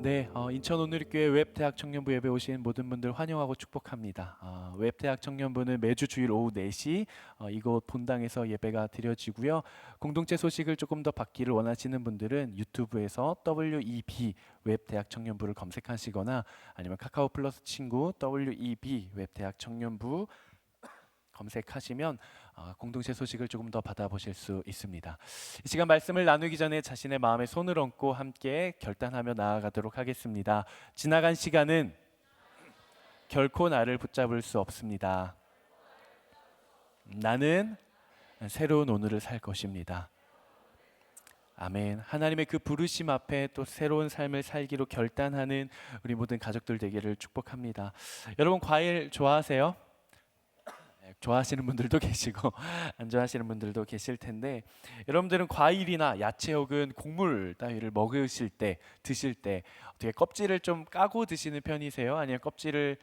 네, 인천 온누리교회 웹대학 청년부 예배 오신 모든 분들 환영하고 축복합니다. 웹대학 청년부는 매주 주일 오후 4시 이곳 본당에서 예배가 드려지고요. 공동체 소식을 조금 더 받기를 원하시는 분들은 유튜브에서 WEB 웹대학 청년부를 검색하시거나 아니면 카카오 플러스 친구 WEB 웹대학 청년부 검색하시면 공동체 소식을 조금 더 받아보실 수 있습니다. 이 시간 말씀을 나누기 전에 자신의 마음에 손을 얹고 함께 결단하며 나아가도록 하겠습니다. 지나간 시간은 결코 나를 붙잡을 수 없습니다. 나는 새로운 오늘을 살 것입니다. 아멘. 하나님의 그 부르심 앞에 또 새로운 삶을 살기로 결단하는 우리 모든 가족들 되기를 축복합니다. 여러분 과일 좋아하세요? 좋아하시는 분들도 계시고 안 좋아하시는 분들도 계실 텐데, 여러분들은 과일이나 야채 혹은 곡물 따위를 먹으실 때, 드실 때 어떻게 껍질을 좀 까고 드시는 편이세요? 아니면 껍질을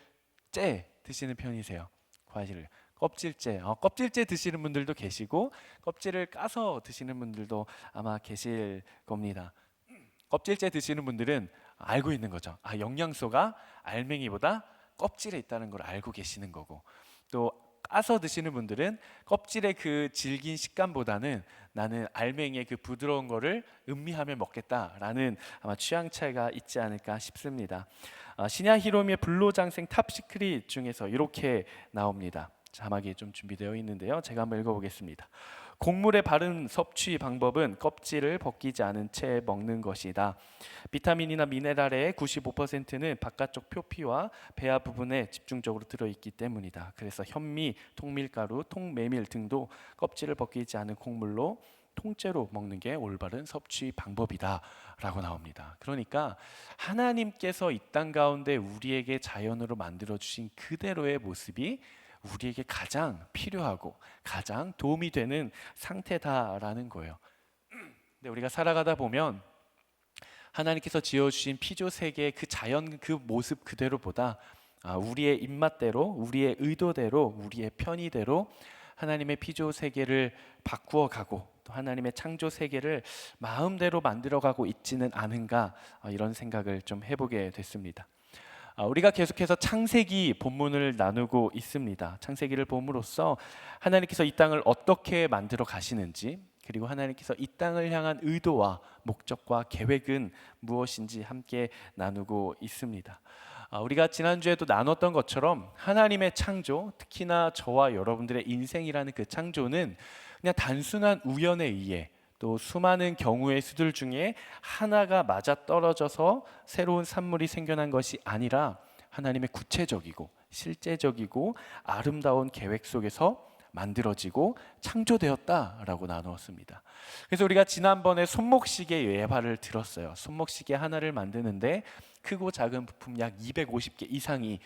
째 드시는 편이세요? 과일을 껍질째 드시는 분들도 계시고 껍질을 까서 드시는 분들도 아마 계실 겁니다. 껍질째 드시는 분들은 알고 있는 거죠. 영양소가 알맹이보다 껍질에 있다는 걸 알고 계시는 거고, 또 까서 드시는 분들은 껍질의 그 질긴 식감보다는 나는 알맹이의 그 부드러운 거를 음미하며 먹겠다라는 아마 취향 차이가 있지 않을까 싶습니다. 시냐 히로미의 불로장생 탑시크릿 중에서 이렇게 나옵니다. 자막이 좀 준비되어 있는데요, 제가 한번 읽어보겠습니다. 곡물의 바른 섭취 방법은 껍질을 벗기지 않은 채 먹는 것이다. 비타민이나 미네랄의 95%는 바깥쪽 표피와 배아 부분에 집중적으로 들어있기 때문이다. 그래서 현미, 통밀가루, 통메밀 등도 껍질을 벗기지 않은 곡물로 통째로 먹는 게 올바른 섭취 방법이다 라고 나옵니다. 그러니까 하나님께서 이 땅 가운데 우리에게 자연으로 만들어 주신 그대로의 모습이 우리에게 가장 필요하고 가장 도움이 되는 상태다라는 거예요. 근데 우리가 살아가다 보면 하나님께서 지어주신 피조 세계의 그 자연 그 모습 그대로보다 우리의 입맛대로, 우리의 의도대로, 우리의 편의대로 하나님의 피조 세계를 바꾸어 가고 또 하나님의 창조 세계를 마음대로 만들어가고 있지는 않은가, 이런 생각을 좀 해보게 됐습니다. 우리가 계속해서 창세기 본문을 나누고 있습니다. 창세기를 봄으로써 하나님께서 이 땅을 어떻게 만들어 가시는지, 그리고 하나님께서 이 땅을 향한 의도와 목적과 계획은 무엇인지 함께 나누고 있습니다. 우리가 지난주에도 나눴던 것처럼 하나님의 창조, 특히나 저와 여러분들의 인생이라는 그 창조는 그냥 단순한 우연에 의해 또 수많은 경우의 수들 중에 하나가 맞아 떨어져서 새로운 산물이 생겨난 것이 아니라 하나님의 구체적이고 실제적이고 아름다운 계획 속에서 만들어지고 창조되었다라고 나누었습니다. 그래서 우리가 지난번에 손목시계 예화를 들었어요. 손목시계 하나를 만드는데 크고 작은 부품 약 250개 이상이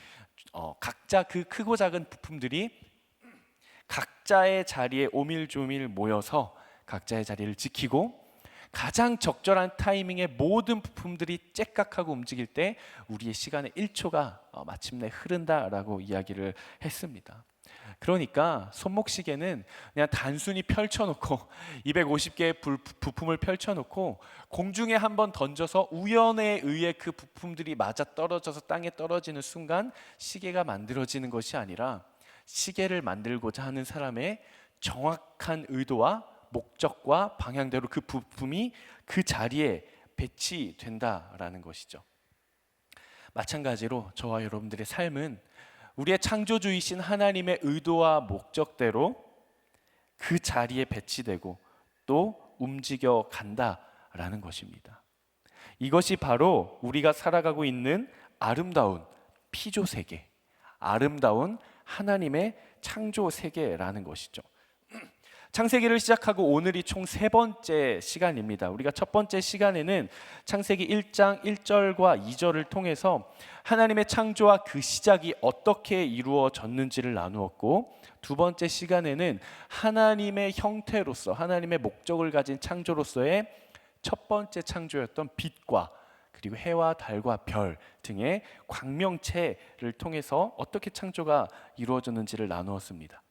각자 그 크고 작은 부품들이 각자의 자리에 오밀조밀 모여서 각자의 자리를 지키고 가장 적절한 타이밍에 모든 부품들이 째깍하고 움직일 때 우리의 시간의 1초가 마침내 흐른다라고 이야기를 했습니다. 그러니까 손목시계는 그냥 단순히 펼쳐놓고 250개의 부품을 펼쳐놓고 공중에 한번 던져서 우연에 의해 그 부품들이 맞아 떨어져서 땅에 떨어지는 순간 시계가 만들어지는 것이 아니라 시계를 만들고자 하는 사람의 정확한 의도와 목적과 방향대로 그 부품이 그 자리에 배치된다라는 것이죠. 마찬가지로 저와 여러분들의 삶은 우리의 창조주이신 하나님의 의도와 목적대로 그 자리에 배치되고 또 움직여 간다라는 것입니다. 이것이 바로 우리가 살아가고 있는 아름다운 피조 세계, 아름다운 하나님의 창조 세계라는 것이죠. 창세기를 시작하고 오늘이 총 3번째 시간입니다. 우리가 첫 번째 시간에는 창세기 1장 1절과 2절을 통해서 하나님의 창조와 그 시작이 어떻게 이루어졌는지를 나누었고, 두 번째 시간에는 하나님의 형태로서 하나님의 목적을 가진 창조로서의 첫 번째 창조였던 빛과 그리고 해와 달과 별 등의 광명체를 통해서 어떻게 창조가 이루어졌는지를 나누었습니다.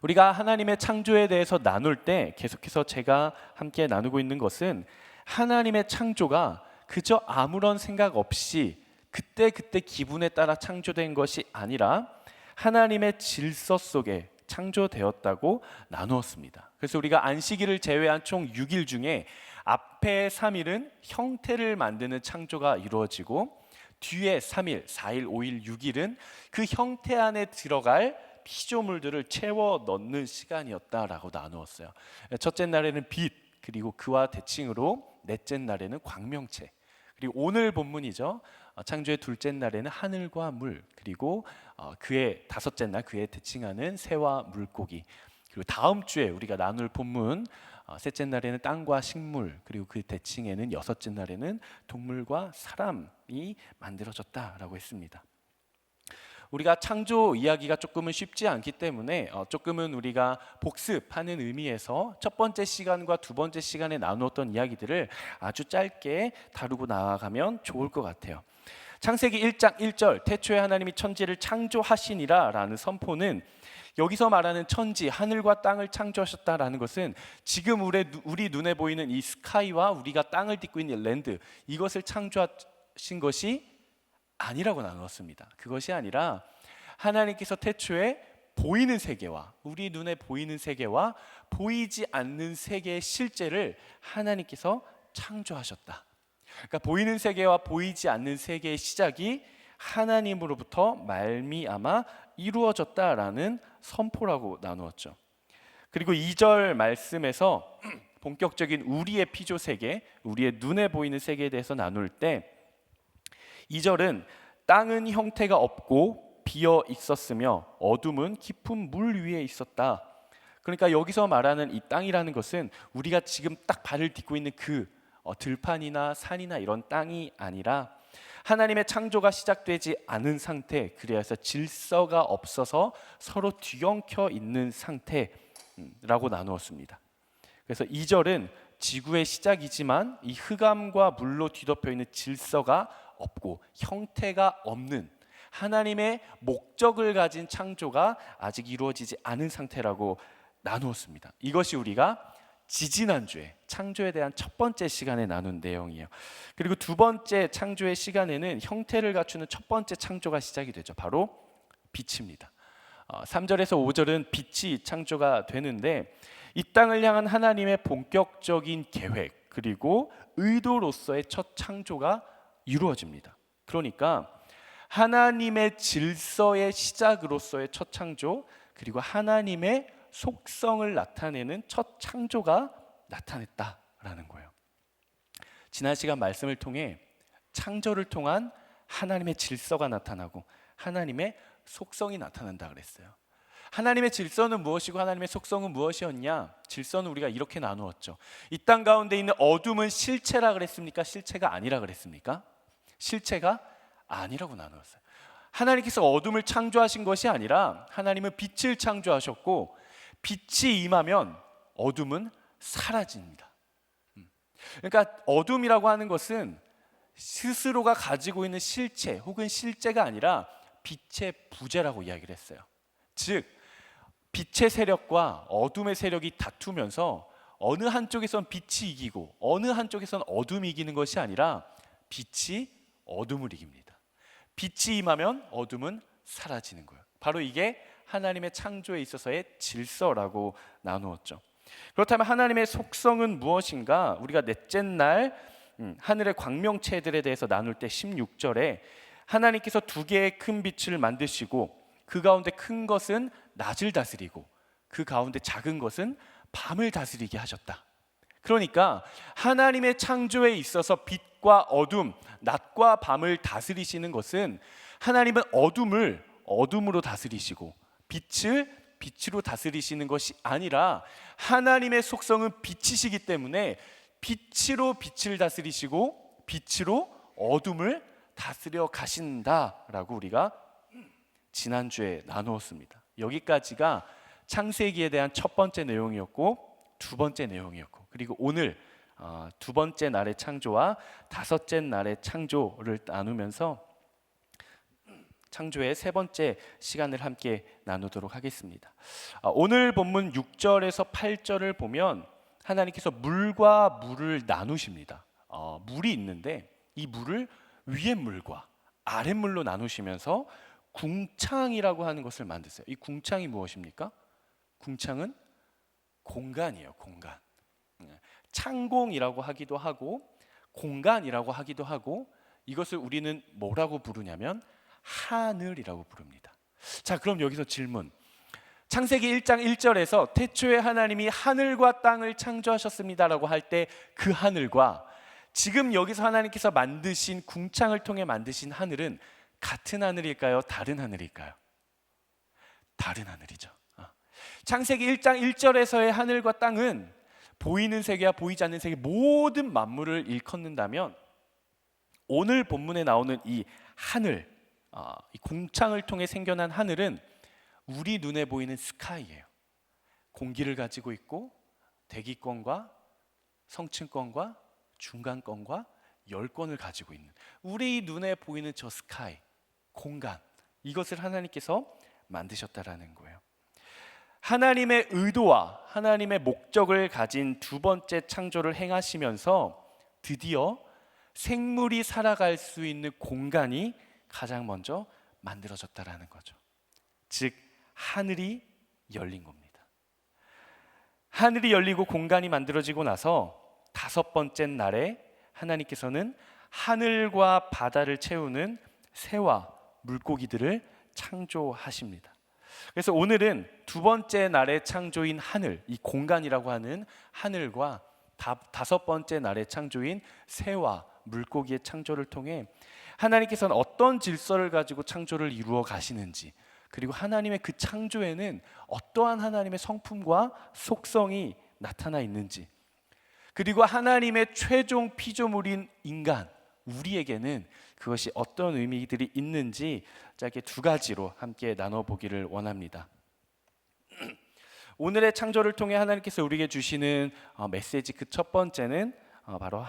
우리가 하나님의 창조에 대해서 나눌 때 계속해서 제가 함께 나누고 있는 것은 하나님의 창조가 그저 아무런 생각 없이 그때 기분에 따라 창조된 것이 아니라 하나님의 질서 속에 창조되었다고 나누었습니다. 그래서 우리가 안식일을 제외한 총 6일 중에 앞에 3일은 형태를 만드는 창조가 이루어지고 뒤에 3일, 4일, 5일, 6일은 그 형태 안에 들어갈 피조물들을 채워 넣는 시간이었다라고 나누었어요. 첫째 날에는 빛, 그리고 그와 대칭으로 넷째 날에는 광명체, 그리고 오늘 본문이죠. 창조의 둘째 날에는 하늘과 물, 그리고 그의 다섯째 날 그에 대칭하는 새와 물고기, 그리고 다음 주에 우리가 나눌 본문 셋째 날에는 땅과 식물, 그리고 그 대칭에는 여섯째 날에는 동물과 사람이 만들어졌다라고 했습니다. 우리가 창조 이야기가 조금은 쉽지 않기 때문에 조금은 우리가 복습하는 의미에서 첫 번째 시간과 두 번째 시간에 나누었던 이야기들을 아주 짧게 다루고 나아가면 좋을 것 같아요. 창세기 1장 1절 태초에 하나님이 천지를 창조하시니라 라는 선포는 여기서 말하는 천지, 하늘과 땅을 창조하셨다라는 것은 지금 우리 눈에 보이는 이 스카이와 우리가 땅을 딛고 있는 랜드, 이것을 창조하신 것이 아니라고 나누었습니다. 그것이 아니라 하나님께서 태초에 보이는 세계와 우리 눈에 보이는 세계와 보이지 않는 세계의 실제를 하나님께서 창조하셨다. 그러니까 보이는 세계와 보이지 않는 세계의 시작이 하나님으로부터 말미암아 이루어졌다라는 선포라고 나누었죠. 그리고 2절 말씀에서 본격적인 우리의 피조 세계, 우리의 눈에 보이는 세계에 대해서 나눌 때 2절은 땅은 형태가 없고 비어 있었으며 어둠은 깊은 물 위에 있었다. 그러니까 여기서 말하는 이 땅이라는 것은 우리가 지금 딱 발을 딛고 있는 그 들판이나 산이나 이런 땅이 아니라 하나님의 창조가 시작되지 않은 상태, 그래서 질서가 없어서 서로 뒤엉켜 있는 상태라고 나누었습니다. 그래서 2절은 지구의 시작이지만 이 흑암과 물로 뒤덮여 있는 질서가 없고 형태가 없는 하나님의 목적을 가진 창조가 아직 이루어지지 않은 상태라고 나누었습니다. 이것이 우리가 지지난주에 창조에 대한 첫 번째 시간에 나눈 내용이에요. 그리고 두 번째 창조의 시간에는 형태를 갖추는 첫 번째 창조가 시작이 되죠. 바로 빛입니다. 3절에서 5절은 빛이 창조가 되는데 이 땅을 향한 하나님의 본격적인 계획 그리고 의도로서의 첫 창조가 이루어집니다. 그러니까 하나님의 질서의 시작으로서의 첫 창조, 그리고 하나님의 속성을 나타내는 첫 창조가 나타냈다라는 거예요. 지난 시간 말씀을 통해 창조를 통한 하나님의 질서가 나타나고 하나님의 속성이 나타난다 그랬어요. 하나님의 질서는 무엇이고 하나님의 속성은 무엇이었냐? 질서는 우리가 이렇게 나누었죠. 이 땅 가운데 있는 어둠은 실체라 그랬습니까? 실체가 아니라 그랬습니까? 실체가 아니라고 나누었어요. 하나님께서 어둠을 창조하신 것이 아니라 하나님은 빛을 창조하셨고 빛이 임하면 어둠은 사라집니다. 그러니까 어둠이라고 하는 것은 스스로가 가지고 있는 실체 혹은 실제가 아니라 빛의 부재라고 이야기를 했어요. 즉 빛의 세력과 어둠의 세력이 다투면서 어느 한쪽에선 빛이 이기고 어느 한쪽에선 어둠이 이기는 것이 아니라 빛이 어둠을 이깁니다. 빛이 임하면 어둠은 사라지는 거예요. 바로 이게 하나님의 창조에 있어서의 질서라고 나누었죠. 그렇다면 하나님의 속성은 무엇인가? 우리가 넷째 날 하늘의 광명체들에 대해서 나눌 때 16절에 하나님께서 두 개의 큰 빛을 만드시고 그 가운데 큰 것은 낮을 다스리고 그 가운데 작은 것은 밤을 다스리게 하셨다. 그러니까 하나님의 창조에 있어서 빛과 어둠, 낮과 밤을 다스리시는 것은 하나님은 어둠을 어둠으로 다스리시고 빛을 빛으로 다스리시는 것이 아니라 하나님의 속성은 빛이시기 때문에 빛으로 빛을 다스리시고 빛으로 어둠을 다스려 가신다라고 우리가 지난주에 나누었습니다. 여기까지가 창세기에 대한 첫 번째 내용이었고 두 번째 내용이었고, 그리고 오늘 두 번째 날의 창조와 다섯째 날의 창조를 나누면서 창조의 세 번째 시간을 함께 나누도록 하겠습니다. 오늘 본문 6절에서 8절을 보면 하나님께서 물과 물을 나누십니다. 물이 있는데 이 물을 위의 물과 아랫물로 나누시면서 궁창이라고 하는 것을 만드세요. 이 궁창이 무엇입니까? 궁창은 공간이에요. 공간. 창공이라고 하기도 하고 공간이라고 하기도 하고, 이것을 우리는 뭐라고 부르냐면 하늘이라고 부릅니다. 자, 그럼 여기서 질문. 창세기 1장 1절에서 태초에 하나님이 하늘과 땅을 창조하셨습니다라고 할 때 그 하늘과 지금 여기서 하나님께서 만드신 궁창을 통해 만드신 하늘은 같은 하늘일까요? 다른 하늘일까요? 다른 하늘이죠. 창세기 1장 1절에서의 하늘과 땅은 보이는 세계와 보이지 않는 세계 모든 만물을 일컫는다면, 오늘 본문에 나오는 이 하늘, 이 궁창을 통해 생겨난 하늘은 우리 눈에 보이는 스카이예요. 공기를 가지고 있고 대기권과 성층권과 중간권과 열권을 가지고 있는 우리 눈에 보이는 저 스카이, 공간, 이것을 하나님께서 만드셨다라는 거예요. 하나님의 의도와 하나님의 목적을 가진 두 번째 창조를 행하시면서 드디어 생물이 살아갈 수 있는 공간이 가장 먼저 만들어졌다라는 거죠. 즉 하늘이 열린 겁니다. 하늘이 열리고 공간이 만들어지고 나서 다섯 번째 날에 하나님께서는 하늘과 바다를 채우는 새와 물고기들을 창조하십니다. 그래서 오늘은 두 번째 날의 창조인 하늘, 이 공간이라고 하는 하늘과 다섯 번째 날의 창조인 새와 물고기의 창조를 통해 하나님께서는 어떤 질서를 가지고 창조를 이루어 가시는지, 그리고 하나님의 그 창조에는 어떠한 하나님의 성품과 속성이 나타나 있는지, 그리고 하나님의 최종 피조물인 인간, 우리에게는 그것이 어떤 의미들이 있는지 짧게 두 가지로 함께 나눠보기를 원합니다. 오늘의 창조를 통해 하나님께서 우리에게 주시는 메시지, 그 첫 번째는 바로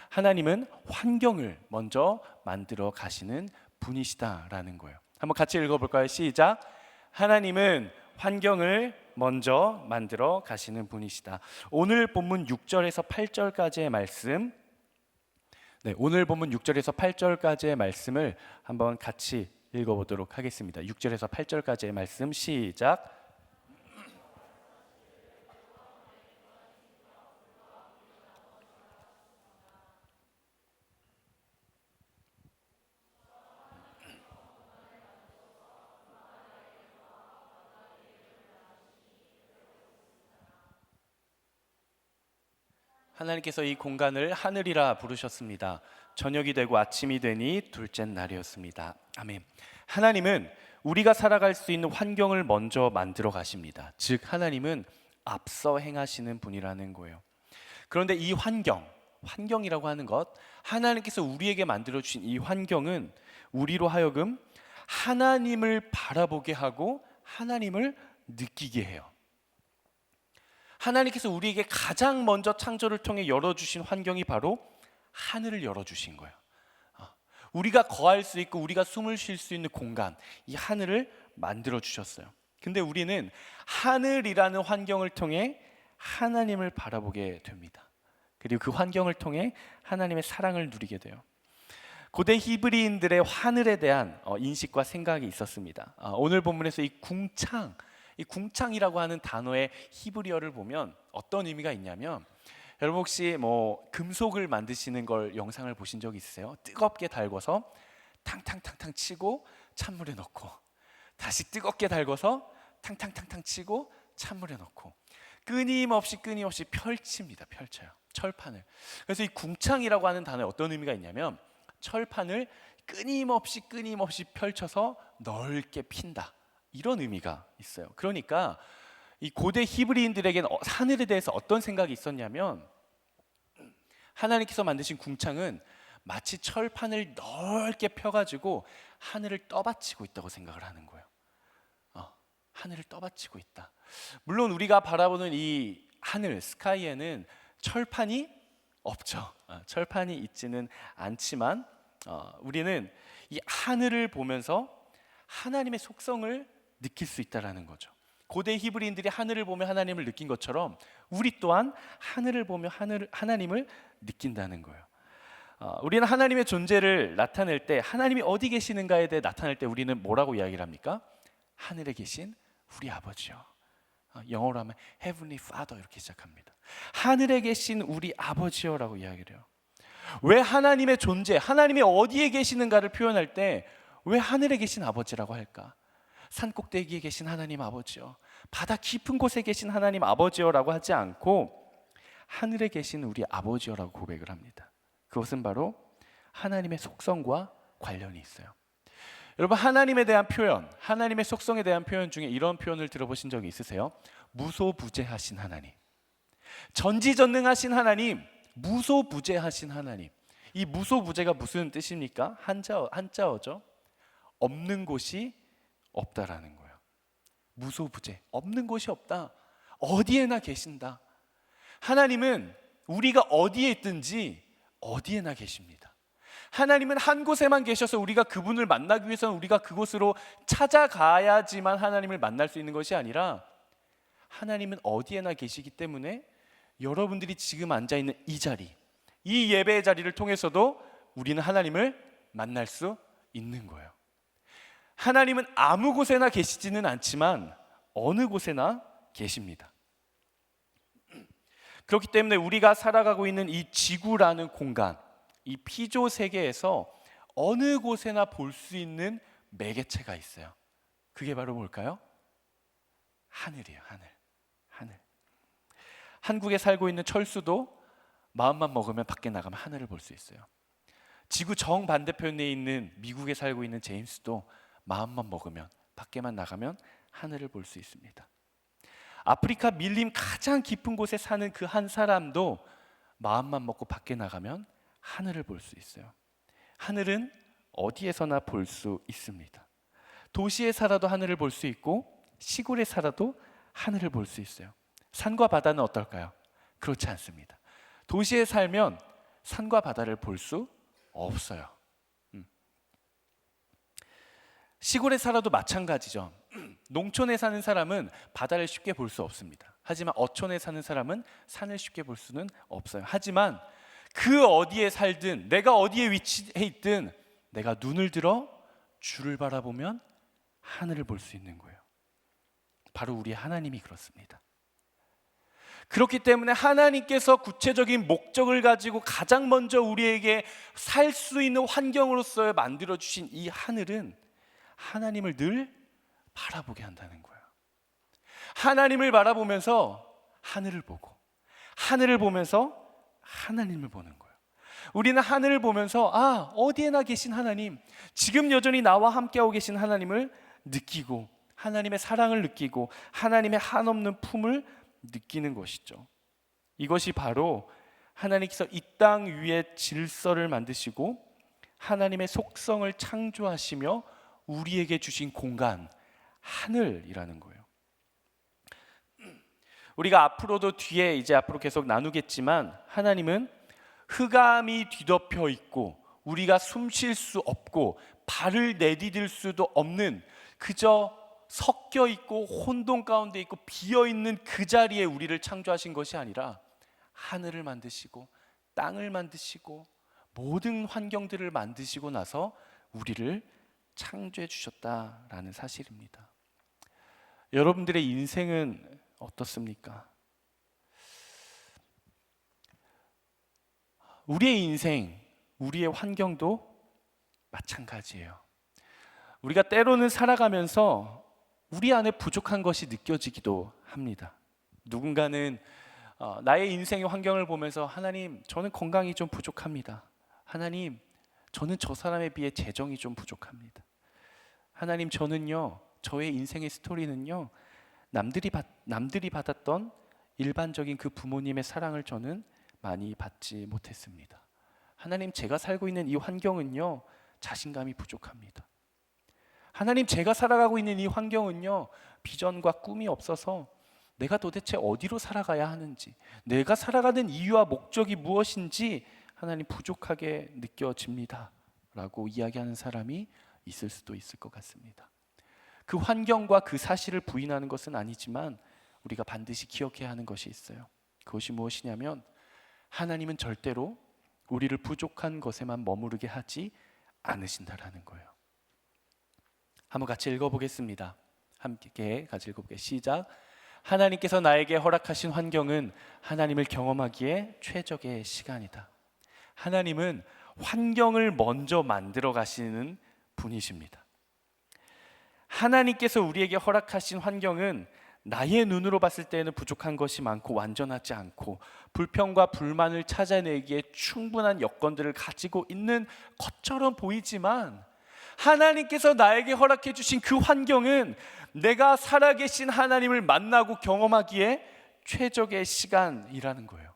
하나님은 환경을 먼저 만들어 가시는 분이시다라는 거예요. 한번 같이 읽어볼까요? 시작. 하나님은 환경을 먼저 만들어 가시는 분이시다. 오늘 본문 6절에서 8절까지의 말씀, 오늘 본문 6절에서 8절까지의 말씀을 한번 같이 읽어보도록 하겠습니다. 6절에서 8절까지의 말씀 시작. 하나님께서 이 공간을 하늘이라 부르셨습니다. 저녁이 되고 아침이 되니 둘째 날이었습니다. 아멘. 하나님은 우리가 살아갈 수 있는 환경을 먼저 만들어 가십니다. 즉 하나님은 앞서 행하시는 분이라는 거예요. 그런데 이 환경이라고 하는 것, 하나님께서 우리에게 만들어 주신 이 환경은 우리로 하여금 하나님을 바라보게 하고 하나님을 느끼게 해요. 하나님께서 우리에게 가장 먼저 창조를 통해 열어주신 환경이 바로 하늘을 열어주신 거예요. 우리가 거할 수 있고 우리가 숨을 쉴 수 있는 공간, 이 하늘을 만들어 주셨어요. 근데 우리는 하늘이라는 환경을 통해 하나님을 바라보게 됩니다. 그리고 그 환경을 통해 하나님의 사랑을 누리게 돼요. 고대 히브리인들의 하늘에 대한 인식과 생각이 있었습니다. 오늘 본문에서 이 궁창이라고 하는 단어의 히브리어를 보면 어떤 의미가 있냐면, 여러분 혹시 금속을 만드시는 걸 영상을 보신 적 있으세요? 뜨겁게 달궈서 탕탕탕탕 치고 찬물에 넣고, 다시 뜨겁게 달궈서 탕탕탕탕 치고 찬물에 넣고, 끊임없이 펼칩니다. 펼쳐요. 철판을. 그래서 이 궁창이라고 하는 단어에 어떤 의미가 있냐면, 철판을 끊임없이 펼쳐서 넓게 핀다, 이런 의미가 있어요. 그러니까 이 고대 히브리인들에게는 하늘에 대해서 어떤 생각이 있었냐면, 하나님께서 만드신 궁창은 마치 철판을 넓게 펴가지고 하늘을 떠받치고 있다고 생각을 하는 거예요. 하늘을 떠받치고 있다. 물론 우리가 바라보는 이 하늘, 스카이에는 철판이 없죠. 철판이 있지는 않지만 우리는 이 하늘을 보면서 하나님의 속성을 느낄 수 있다라는 거죠. 고대 히브리인들이 하늘을 보며 하나님을 느낀 것처럼 우리 또한 하늘을 보며 하나님을 느낀다는 거예요. 우리는 하나님의 존재를 나타낼 때, 하나님이 어디 계시는가에 대해 나타낼 때 우리는 뭐라고 이야기를 합니까? 하늘에 계신 우리 아버지요. 영어로 하면 Heavenly Father 이렇게 시작합니다. 하늘에 계신 우리 아버지요라고 이야기를 해요. 왜 하나님의 존재, 하나님이 어디에 계시는가를 표현할 때 왜 하늘에 계신 아버지라고 할까? 산꼭대기에 계신 하나님 아버지요, 바다 깊은 곳에 계신 하나님 아버지요라고 하지 않고 하늘에 계신 우리 아버지요라고 고백을 합니다. 그것은 바로 하나님의 속성과 관련이 있어요. 여러분, 하나님에 대한 표현, 하나님의 속성에 대한 표현 중에 이런 표현을 들어보신 적이 있으세요? 무소부재하신 하나님, 전지전능하신 하나님, 무소부재하신 하나님. 이 무소부재가 무슨 뜻입니까? 한자어죠. 없는 곳이 없다라는 거예요. 무소부재, 없는 곳이 없다, 어디에나 계신다. 하나님은 우리가 어디에 있든지 어디에나 계십니다. 하나님은 한 곳에만 계셔서 우리가 그분을 만나기 위해서는 우리가 그곳으로 찾아가야지만 하나님을 만날 수 있는 것이 아니라 하나님은 어디에나 계시기 때문에 여러분들이 지금 앉아있는 이 자리, 이 예배의 자리를 통해서도 우리는 하나님을 만날 수 있는 거예요. 하나님은 아무 곳에나 계시지는 않지만 어느 곳에나 계십니다. 그렇기 때문에 우리가 살아가고 있는 이 지구라는 공간, 이 피조 세계에서 어느 곳에나 볼 수 있는 매개체가 있어요. 그게 바로 뭘까요? 하늘이에요. 하늘. 한국에 살고 있는 철수도 마음만 먹으면 밖에 나가면 하늘을 볼 수 있어요. 지구 정반대편에 있는 미국에 살고 있는 제임스도 마음만 먹으면, 밖에만 나가면 하늘을 볼 수 있습니다. 아프리카 밀림 가장 깊은 곳에 사는 그 한 사람도 마음만 먹고 밖에 나가면 하늘을 볼 수 있어요. 하늘은 어디에서나 볼 수 있습니다. 도시에 살아도 하늘을 볼 수 있고 시골에 살아도 하늘을 볼 수 있어요. 산과 바다는 어떨까요? 그렇지 않습니다. 도시에 살면 산과 바다를 볼 수 없어요. 시골에 살아도 마찬가지죠. 농촌에 사는 사람은 바다를 쉽게 볼 수 없습니다. 하지만 어촌에 사는 사람은 산을 쉽게 볼 수는 없어요. 하지만 그 어디에 살든, 내가 어디에 위치해 있든 내가 눈을 들어 주를 바라보면 하늘을 볼 수 있는 거예요. 바로 우리 하나님이 그렇습니다. 그렇기 때문에 하나님께서 구체적인 목적을 가지고 가장 먼저 우리에게 살 수 있는 환경으로서 만들어주신 이 하늘은 하나님을 늘 바라보게 한다는 거예요. 하나님을 바라보면서 하늘을 보고, 하늘을 보면서 하나님을 보는 거예요. 우리는 하늘을 보면서 어디에나 계신 하나님, 지금 여전히 나와 함께하고 계신 하나님을 느끼고, 하나님의 사랑을 느끼고 하나님의 한없는 품을 느끼는 것이죠. 이것이 바로 하나님께서 이 땅 위에 질서를 만드시고 하나님의 속성을 창조하시며 우리에게 주신 공간, 하늘이라는 거예요. 우리가 앞으로도 뒤에 이제 앞으로 계속 나누겠지만 하나님은 흑암이 뒤덮여 있고 우리가 숨 쉴 수 없고 발을 내디딜 수도 없는, 그저 섞여 있고 혼돈 가운데 있고 비어 있는 그 자리에 우리를 창조하신 것이 아니라 하늘을 만드시고 땅을 만드시고 모든 환경들을 만드시고 나서 우리를 창조해 주셨다라는 사실입니다. 여러분들의 인생은 어떻습니까? 우리의 인생, 우리의 환경도 마찬가지예요. 우리가 때로는 살아가면서 우리 안에 부족한 것이 느껴지기도 합니다. 누군가는 나의 인생의 환경을 보면서 하나님, 저는 건강이 좀 부족합니다. 하나님, 저는 저 사람에 비해 재정이 좀 부족합니다. 하나님, 저는요, 저의 인생의 스토리는요, 남들이 받았던 일반적인 그 부모님의 사랑을 저는 많이 받지 못했습니다. 하나님, 제가 살고 있는 이 환경은요, 자신감이 부족합니다. 하나님, 제가 살아가고 있는 이 환경은요, 비전과 꿈이 없어서 내가 도대체 어디로 살아가야 하는지, 내가 살아가는 이유와 목적이 무엇인지 하나님 부족하게 느껴집니다 라고 이야기하는 사람이 있을 수도 있을 것 같습니다. 그 환경과 그 사실을 부인하는 것은 아니지만 우리가 반드시 기억해야 하는 것이 있어요. 그것이 무엇이냐면 하나님은 절대로 우리를 부족한 것에만 머무르게 하지 않으신다라는 거예요. 한번 같이 읽어보겠습니다. 함께 같이 읽어볼게요. 시작. 하나님께서 나에게 허락하신 환경은 하나님을 경험하기에 최적의 시간이다. 하나님은 환경을 먼저 만들어 가시는 분이십니다. 하나님께서 우리에게 허락하신 환경은 나의 눈으로 봤을 때는 부족한 것이 많고 완전하지 않고 불평과 불만을 찾아내기에 충분한 여건들을 가지고 있는 것처럼 보이지만, 하나님께서 나에게 허락해 주신 그 환경은 내가 살아계신 하나님을 만나고 경험하기에 최적의 시간이라는 거예요.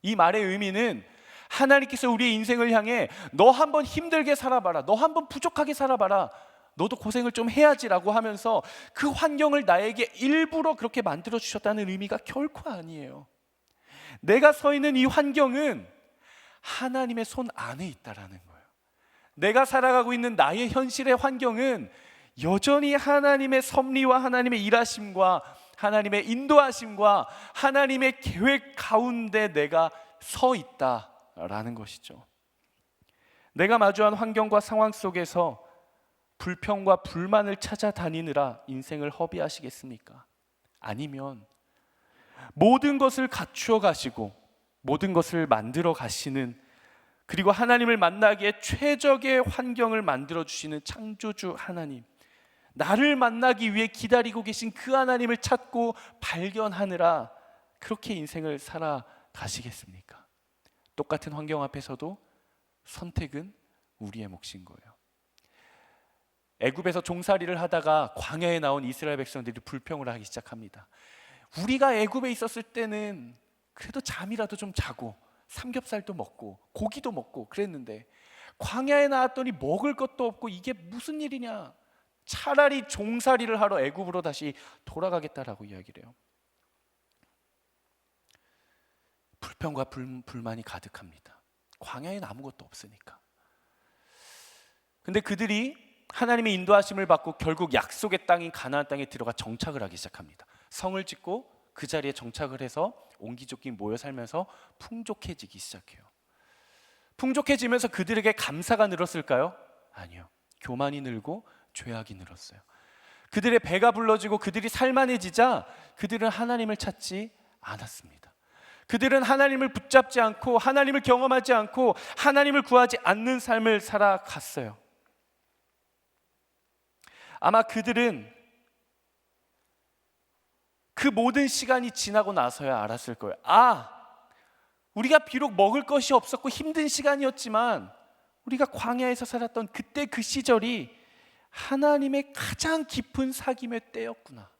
이 말의 의미는 하나님께서 우리의 인생을 향해 너 한번 힘들게 살아봐라, 너 한번 부족하게 살아봐라, 너도 고생을 좀 해야지라고 하면서 그 환경을 나에게 일부러 그렇게 만들어 주셨다는 의미가 결코 아니에요. 내가 서 있는 이 환경은 하나님의 손 안에 있다라는 거예요. 내가 살아가고 있는 나의 현실의 환경은 여전히 하나님의 섭리와 하나님의 일하심과 하나님의 인도하심과 하나님의 계획 가운데 내가 서 있다라는 것이죠. 내가 마주한 환경과 상황 속에서 불평과 불만을 찾아다니느라 인생을 허비하시겠습니까? 아니면 모든 것을 갖추어 가시고 모든 것을 만들어 가시는, 그리고 하나님을 만나기에 최적의 환경을 만들어 주시는 창조주 하나님, 나를 만나기 위해 기다리고 계신 그 하나님을 찾고 발견하느라 그렇게 인생을 살아가시겠습니까? 똑같은 환경 앞에서도 선택은 우리의 몫인 거예요. 애굽에서 종살이를 하다가 광야에 나온 이스라엘 백성들이 불평을 하기 시작합니다. 우리가 애굽에 있었을 때는 그래도 잠이라도 좀 자고 삼겹살도 먹고 고기도 먹고 그랬는데 광야에 나왔더니 먹을 것도 없고 이게 무슨 일이냐, 차라리 종살이를 하러 애굽으로 다시 돌아가겠다라고 이야기를 해요. 불평과 불만이 가득합니다. 광야에는 아무것도 없으니까. 근데 그들이 하나님의 인도하심을 받고 결국 약속의 땅인 가나안 땅에 들어가 정착을 하기 시작합니다. 성을 짓고 그 자리에 정착을 해서 옹기종기 모여 살면서 풍족해지기 시작해요. 풍족해지면서 그들에게 감사가 늘었을까요? 아니요. 교만이 늘고 죄악이 늘었어요. 그들의 배가 불러지고 그들이 살만해지자 그들은 하나님을 찾지 않았습니다. 그들은 하나님을 붙잡지 않고 하나님을 경험하지 않고 하나님을 구하지 않는 삶을 살아갔어요. 아마 그들은 그 모든 시간이 지나고 나서야 알았을 거예요. 우리가 비록 먹을 것이 없었고 힘든 시간이었지만 우리가 광야에서 살았던 그때 그 시절이 하나님의 가장 깊은 사귐의 때였구나.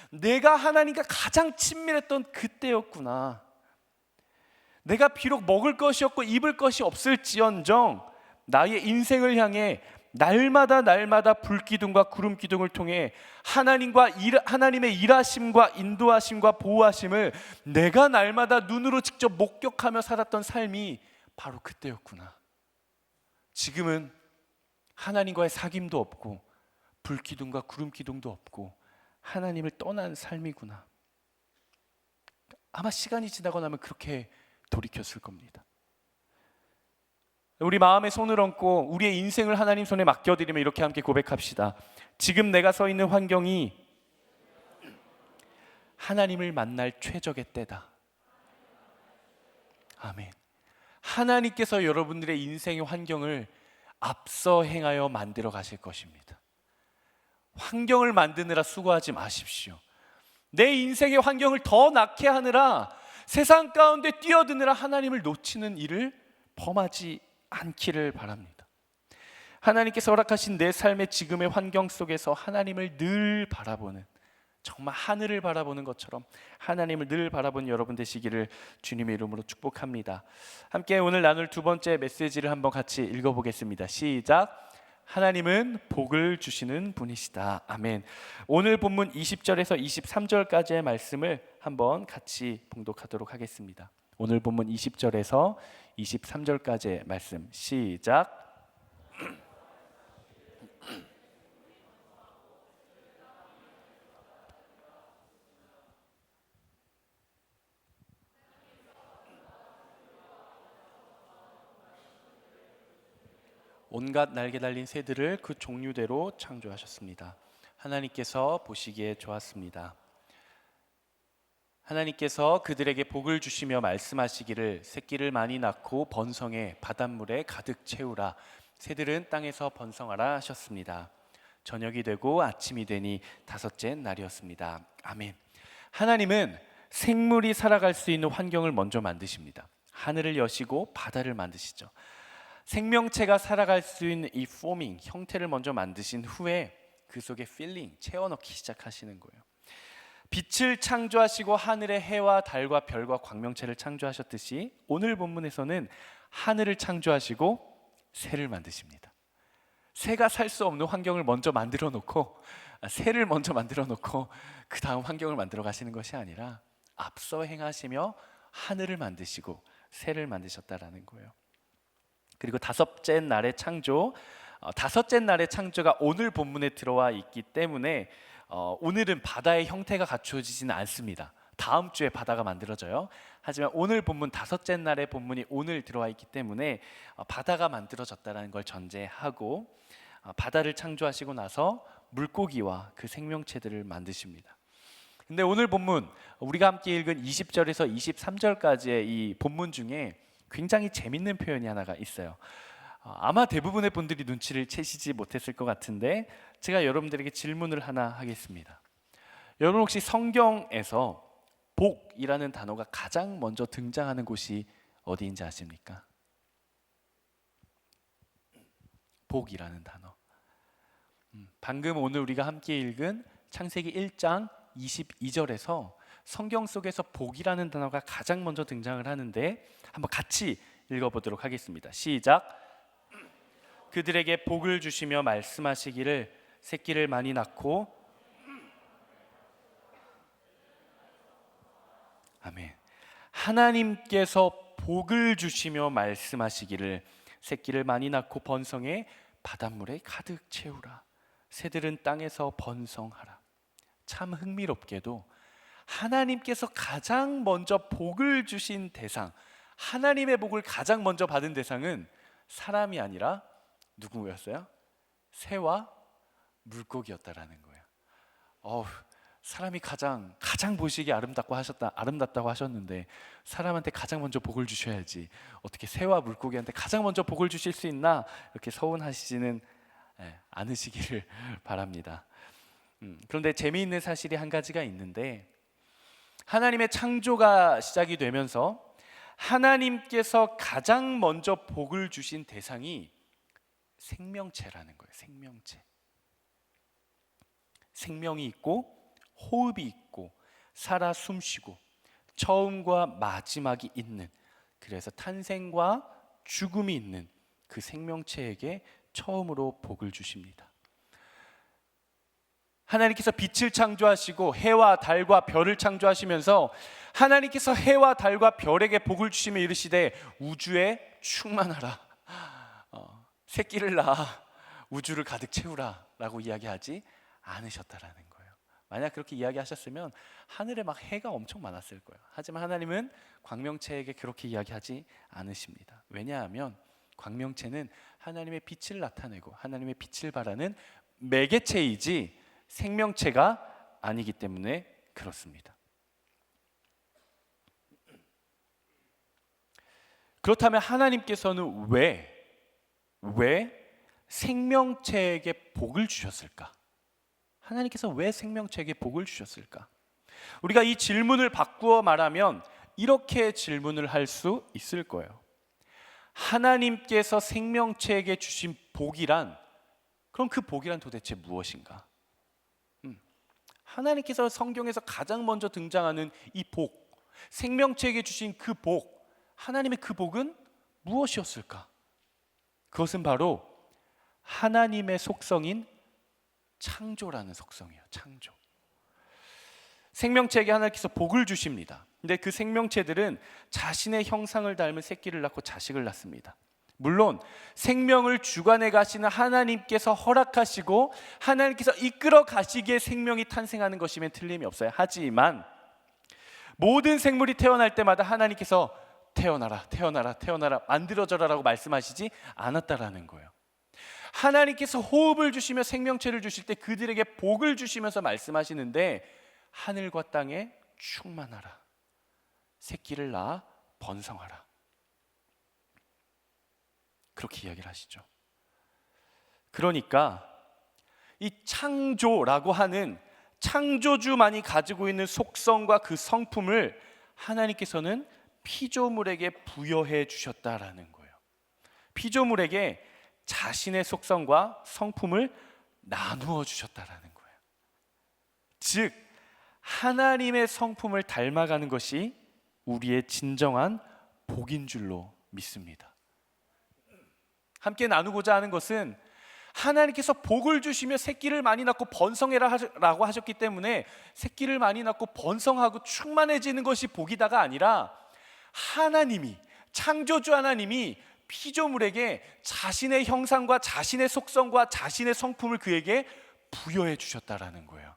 내가 하나님과 가장 친밀했던 그때였구나. 내가 비록 먹을 것이 없고 입을 것이 없을지언정 나의 인생을 향해 날마다 불기둥과 구름기둥을 통해 하나님의 일하심과 인도하심과 보호하심을 내가 날마다 눈으로 직접 목격하며 살았던 삶이 바로 그때였구나. 지금은 하나님과의 사귐도 없고 불기둥과 구름기둥도 없고 하나님을 떠난 삶이구나. 아마 시간이 지나고 나면 그렇게 돌이켰을 겁니다. 우리 마음에 손을 얹고 우리의 인생을 하나님 손에 맡겨드리며 이렇게 함께 고백합시다. 지금 내가 서 있는 환경이 하나님을 만날 최적의 때다. 아멘. 하나님께서 여러분들의 인생의 환경을 앞서 행하여 만들어 가실 것입니다. 환경을 만드느라 수고하지 마십시오. 내 인생의 환경을 더 낫게 하느라 세상 가운데 뛰어드느라 하나님을 놓치는 일을 범하지 않기를 바랍니다. 하나님께서 허락하신 내 삶의 지금의 환경 속에서 하나님을 늘 바라보는, 정말 하늘을 바라보는 것처럼 하나님을 늘 바라보는 여러분 되시기를 주님의 이름으로 축복합니다. 함께 오늘 나눌 두 번째 메시지를 한번 같이 읽어보겠습니다. 시작. 하나님은 복을 주시는 분이시다. 아멘. 오늘 본문 20절에서 23절까지의 말씀을 한번 같이 봉독하도록 하겠습니다. 오늘 본문 20절에서 23절까지의 말씀 시작. 온갖 날개 달린 새들을 그 종류대로 창조하셨습니다. 하나님께서 보시기에 좋았습니다. 하나님께서 그들에게 복을 주시며 말씀하시기를 새끼를 많이 낳고 번성해 바닷물에 가득 채우라. 새들은 땅에서 번성하라 하셨습니다. 저녁이 되고 아침이 되니 다섯째 날이었습니다. 아멘. 하나님은 생물이 살아갈 수 있는 환경을 먼저 만드십니다. 하늘을 여시고 바다를 만드시죠. 생명체가 살아갈 수 있는 이 포밍, 형태를 먼저 만드신 후에 그 속에 필링, 채워넣기 시작하시는 거예요. 빛을 창조하시고 하늘의 해와 달과 별과 광명체를 창조하셨듯이 오늘 본문에서는 하늘을 창조하시고 새를 만드십니다. 새가 살 수 없는 환경을 먼저 만들어 놓고, 새를 먼저 만들어 놓고 그 다음 환경을 만들어 가시는 것이 아니라 앞서 행하시며 하늘을 만드시고 새를 만드셨다라는 거예요. 그리고 다섯째 날의 창조, 다섯째 날의 창조가 오늘 본문에 들어와 있기 때문에 오늘은 바다의 형태가 갖추어지지는 않습니다. 다음 주에 바다가 만들어져요. 하지만 오늘 본문 다섯째 날의 본문이 오늘 들어와 있기 때문에 바다가 만들어졌다는 걸 전제하고 바다를 창조하시고 나서 물고기와 그 생명체들을 만드십니다. 근데 오늘 본문 우리가 함께 읽은 20절에서 23절까지의 이 본문 중에 굉장히 재밌는 표현이 하나가 있어요. 아마 대부분의 분들이 눈치를 채시지 못했을 것 같은데 제가 여러분들에게 질문을 하나 하겠습니다. 여러분 혹시 성경에서 복이라는 단어가 가장 먼저 등장하는 곳이 어디인지 아십니까? 복이라는 단어. 방금 오늘 우리가 함께 읽은 창세기 1장 22절에서 성경 속에서 복이라는 단어가 가장 먼저 등장을 하는데 한번 같이 읽어보도록 하겠습니다. 시작. 그들에게 복을 주시며 말씀하시기를 새끼를 많이 낳고 아멘. 하나님께서 복을 주시며 말씀하시기를 새끼를 많이 낳고 번성해 바닷물에 가득 채우라. 새들은 땅에서 번성하라. 참 흥미롭게도 하나님께서 가장 먼저 복을 주신 대상, 하나님의 복을 가장 먼저 받은 대상은 사람이 아니라 누구였어요? 새와 물고기였다라는 거예요. 사람이 가장 보시기에 아름답다고 하셨는데 사람한테 가장 먼저 복을 주셔야지 어떻게 새와 물고기한테 가장 먼저 복을 주실 수 있나 이렇게 서운하시지는 않으시기를 바랍니다. 그런데 재미있는 사실이 한 가지가 있는데 하나님의 창조가 시작이 되면서 하나님께서 가장 먼저 복을 주신 대상이 생명체라는 거예요. 생명체. 생명이 있고 호흡이 있고 살아 숨쉬고 처음과 마지막이 있는, 그래서 탄생과 죽음이 있는 그 생명체에게 처음으로 복을 주십니다. 하나님께서 빛을 창조하시고 해와 달과 별을 창조하시면서 하나님께서 해와 달과 별에게 복을 주시며 이르시되 우주에 충만하라, 새끼를 낳아 우주를 가득 채우라 라고 이야기하지 않으셨다라는 거예요. 만약 그렇게 이야기하셨으면 하늘에 막 해가 엄청 많았을 거예요. 하지만 하나님은 광명체에게 그렇게 이야기하지 않으십니다. 왜냐하면 광명체는 하나님의 빛을 나타내고 하나님의 빛을 발하는 매개체이지 생명체가 아니기 때문에 그렇습니다. 그렇다면 하나님께서는 왜 생명체에게 복을 주셨을까? 하나님께서 왜 생명체에게 복을 주셨을까? 우리가 이 질문을 바꾸어 말하면 이렇게 질문을 할 수 있을 거예요. 하나님께서 생명체에게 주신 복이란, 그럼 그 복이란 도대체 무엇인가? 하나님께서 성경에서 가장 먼저 등장하는 이 복, 생명체에게 주신 그 복, 하나님의 그 복은 무엇이었을까? 그것은 바로 하나님의 속성인 창조라는 속성이에요. 창조. 생명체에게 하나님께서 복을 주십니다. 근데 그 생명체들은 자신의 형상을 닮은 새끼를 낳고 자식을 낳습니다. 물론 생명을 주관해 가시는 하나님께서 허락하시고 하나님께서 이끌어 가시기에 생명이 탄생하는 것이면 틀림이 없어요. 하지만 모든 생물이 태어날 때마다 하나님께서 태어나라 만들어져라 라고 말씀하시지 않았다라는 거예요. 하나님께서 호흡을 주시며 생명체를 주실 때 그들에게 복을 주시면서 말씀하시는데 하늘과 땅에 충만하라, 새끼를 낳아 번성하라, 그렇게 이야기를 하시죠. 그러니까 이 창조라고 하는 창조주만이 가지고 있는 속성과 그 성품을 하나님께서는 피조물에게 부여해 주셨다라는 거예요. 피조물에게 자신의 속성과 성품을 나누어 주셨다라는 거예요. 즉 하나님의 성품을 닮아가는 것이 우리의 진정한 복인 줄로 믿습니다. 함께 나누고자 하는 것은 하나님께서 복을 주시며 새끼를 많이 낳고 번성해라 라고 하셨기 때문에 새끼를 많이 낳고 번성하고 충만해지는 것이 복이다가 아니라 하나님이, 창조주 하나님이 피조물에게 자신의 형상과 자신의 속성과 자신의 성품을 그에게 부여해 주셨다라는 거예요.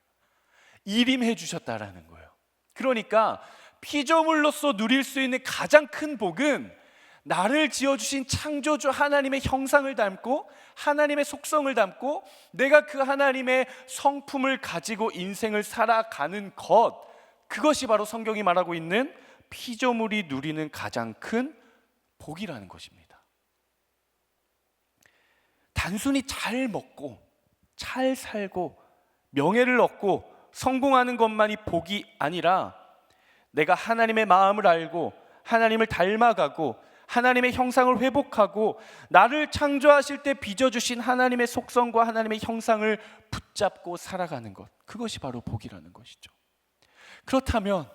일임해 주셨다라는 거예요. 그러니까 피조물로서 누릴 수 있는 가장 큰 복은 나를 지어주신 창조주 하나님의 형상을 닮고 하나님의 속성을 닮고 내가 그 하나님의 성품을 가지고 인생을 살아가는 것, 그것이 바로 성경이 말하고 있는 피조물이 누리는 가장 큰 복이라는 것입니다. 단순히 잘 먹고 잘 살고 명예를 얻고 성공하는 것만이 복이 아니라 내가 하나님의 마음을 알고 하나님을 닮아가고 하나님의 형상을 회복하고 나를 창조하실 때 빚어주신 하나님의 속성과 하나님의 형상을 붙잡고 살아가는 것, 그것이 바로 복이라는 것이죠. 그렇다면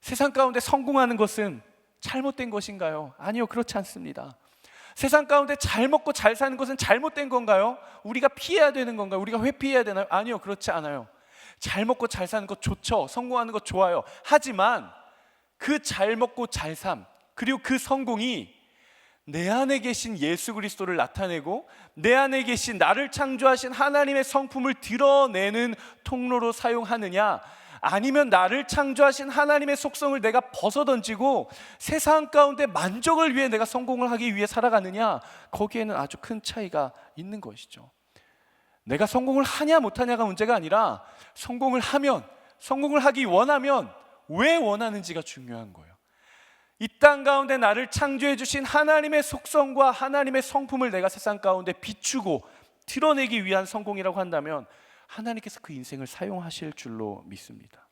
세상 가운데 성공하는 것은 잘못된 것인가요? 아니요, 그렇지 않습니다. 세상 가운데 잘 먹고 잘 사는 것은 잘못된 건가요? 우리가 피해야 되는 건가요? 우리가 회피해야 되나요? 아니요, 그렇지 않아요. 잘 먹고 잘 사는 것 좋죠. 성공하는 것 좋아요. 하지만 그 잘 먹고 잘 삶, 그리고 그 성공이 내 안에 계신 예수 그리스도를 나타내고 내 안에 계신 나를 창조하신 하나님의 성품을 드러내는 통로로 사용하느냐, 아니면 나를 창조하신 하나님의 속성을 내가 벗어던지고 세상 가운데 만족을 위해 내가 성공을 하기 위해 살아가느냐, 거기에는 아주 큰 차이가 있는 것이죠. 내가 성공을 하냐 못하냐가 문제가 아니라 성공을 하면, 성공을 하기 원하면 왜 원하는지가 중요한 거예요. 이 땅 가운데 나를 창조해 주신 하나님의 속성과 하나님의 성품을 내가 세상 가운데 비추고 드러내기 위한 성공이라고 한다면 하나님께서 그 인생을 사용하실 줄로 믿습니다.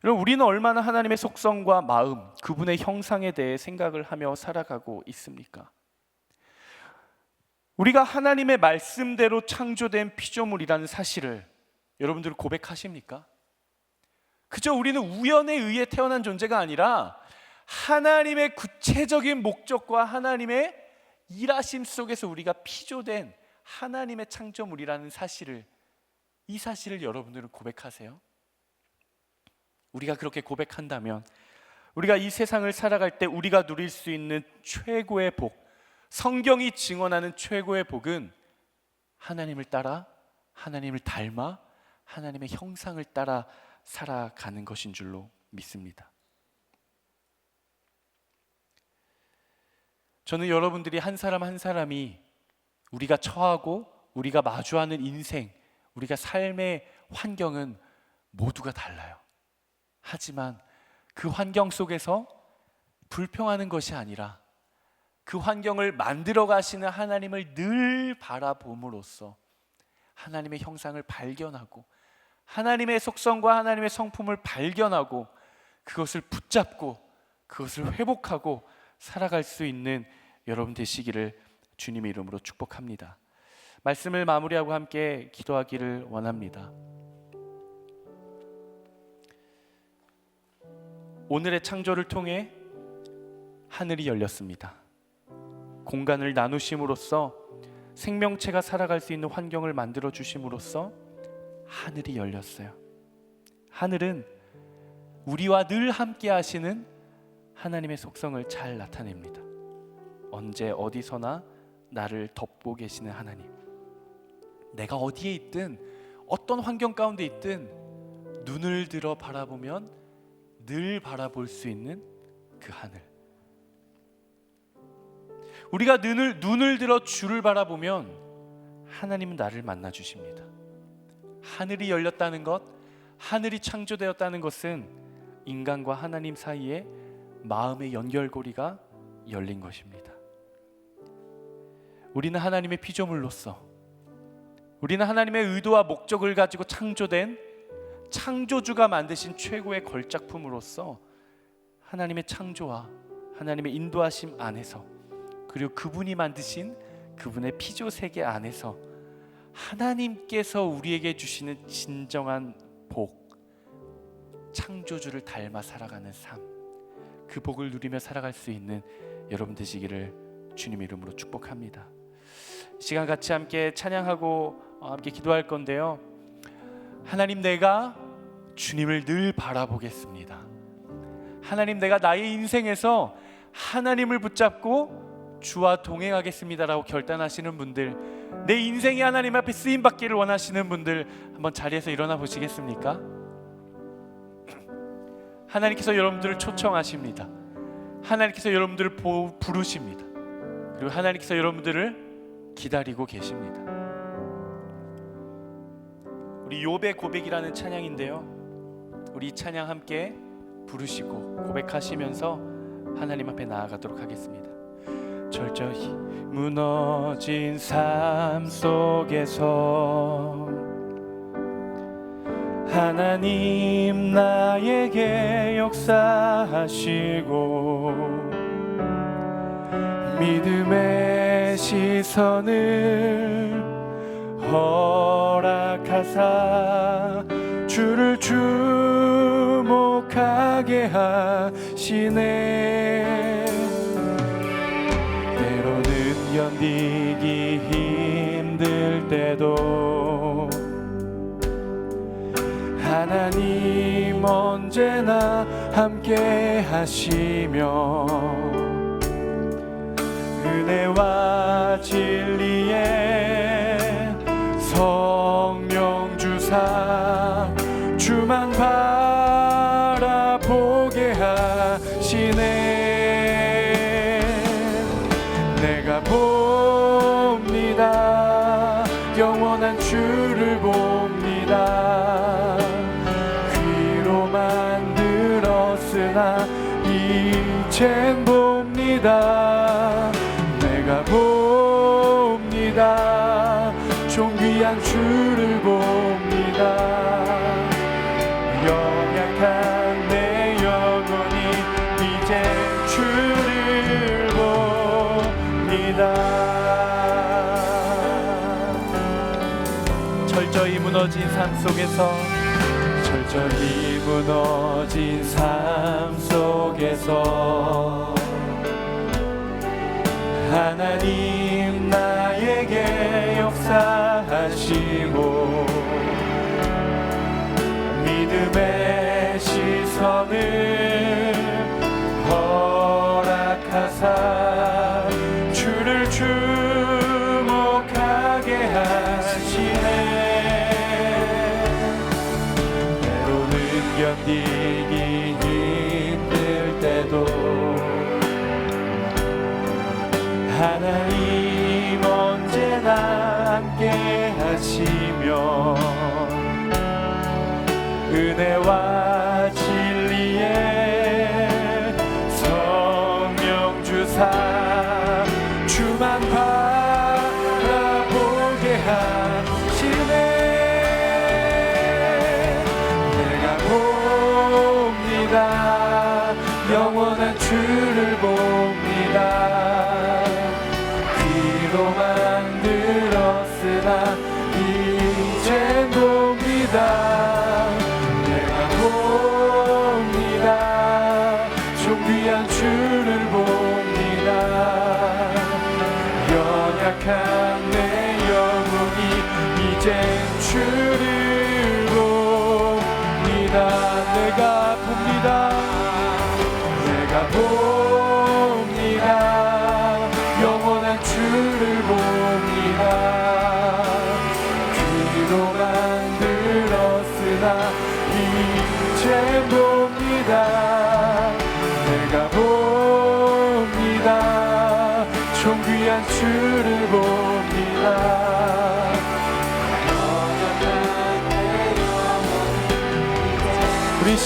여러분, 우리는 얼마나 하나님의 속성과 마음, 그분의 형상에 대해 생각을 하며 살아가고 있습니까? 우리가 하나님의 말씀대로 창조된 피조물이라는 사실을 여러분들 고백하십니까? 그저 우리는 우연에 의해 태어난 존재가 아니라 하나님의 구체적인 목적과 하나님의 일하심 속에서 우리가 피조된 하나님의 창조물이라는 사실을, 이 사실을 여러분들은 고백하세요? 우리가 그렇게 고백한다면 우리가 이 세상을 살아갈 때 우리가 누릴 수 있는 최고의 복, 성경이 증언하는 최고의 복은 하나님을 따라, 하나님을 닮아, 하나님의 형상을 따라 살아가는 것인 줄로 믿습니다. 저는 여러분들이 한 사람 한 사람이 우리가 처하고 우리가 마주하는 인생, 우리가 삶의 환경은 모두가 달라요. 하지만 그 환경 속에서 불평하는 것이 아니라 그 환경을 만들어 가시는 하나님을 늘 바라봄으로써 하나님의 형상을 발견하고 하나님의 속성과 하나님의 성품을 발견하고 그것을 붙잡고 그것을 회복하고 살아갈 수 있는 여러분 되시기를 주님의 이름으로 축복합니다. 말씀을 마무리하고 함께 기도하기를 원합니다. 오늘의 창조를 통해 하늘이 열렸습니다. 공간을 나누심으로써 생명체가 살아갈 수 있는 환경을 만들어 주심으로써 하늘이 열렸어요. 하늘은 우리와 늘 함께 하시는 하나님의 속성을 잘 나타냅니다. 언제 어디서나 나를 덮고 계시는 하나님, 내가 어디에 있든 어떤 환경 가운데 있든 눈을 들어 바라보면 늘 바라볼 수 있는 그 하늘, 우리가 눈을 들어 주를 바라보면 하나님은 나를 만나 주십니다. 하늘이 열렸다는 것, 하늘이 창조되었다는 것은 인간과 하나님 사이에 마음의 연결고리가 열린 것입니다. 우리는 하나님의 피조물로서, 우리는 하나님의 의도와 목적을 가지고 창조된 창조주가 만드신 최고의 걸작품으로서 하나님의 창조와 하나님의 인도하심 안에서, 그리고 그분이 만드신 그분의 피조세계 안에서 하나님께서 우리에게 주시는 진정한 복, 창조주를 닮아 살아가는 삶, 그 복을 누리며 살아갈 수 있는 여러분 되시기를 주님 이름으로 축복합니다. 이 시간 같이 함께 찬양하고 함께 기도할 건데요, 하나님, 내가 주님을 늘 바라보겠습니다. 하나님, 내가 나의 인생에서 하나님을 붙잡고 주와 동행하겠습니다라고 결단하시는 분들, 내 인생이 하나님 앞에 쓰임받기를 원하시는 분들, 한번 자리에서 일어나 보시겠습니까? 하나님께서 여러분들을 초청하십니다. 하나님께서 여러분들을 부르십니다. 그리고 하나님께서 여러분들을 기다리고 계십니다. 우리 욥의 고백이라는 찬양인데요, 우리 이 찬양 함께 부르시고 고백하시면서 하나님 앞에 나아가도록 하겠습니다. 철저히 무너진 삶 속에서 하나님 나에게 역사하시고 믿음의 시선을 허락하사 주를 주목하게 하시네. 때로는 견디기 힘들 때도 하나님 언제나 함께 하시며 은혜와 진리에 성령 주사 주만 바라보게 하시네. 내가 봅니다. 영원한 주를 봅니다. 귀로만 들었으나 이젠 봅니다. 내가 봅니다. 존귀한 주를 봅니다. 연약한 내 영혼이 이제 주를 봅니다. 철저히 무너진 삶 속에서, 철저히 무너진 삶 속에서 하나님 나에게 역사하시고 믿음의 시선을 허락하사 주를 주목하게 하시네. 때로는 견디기 힘들 때도 하나님 언제나 함께 하시며 은혜와 진리에 성령 주사 주만 바라보게 하시네. 내가 봅니다. 영원한 주를 봅니다. 귀로만 들었으나 이젠 봅니다. 내가 봅니다. 존귀한 주를 봅니다. 연약한 내 영혼이 이젠 주를 봅니다. 내가 봅니다. 내가 봅니다. 영원한 주를 봅니다. 귀로만 들었으나 이제 봅니다. 내가 봅니다. 존귀한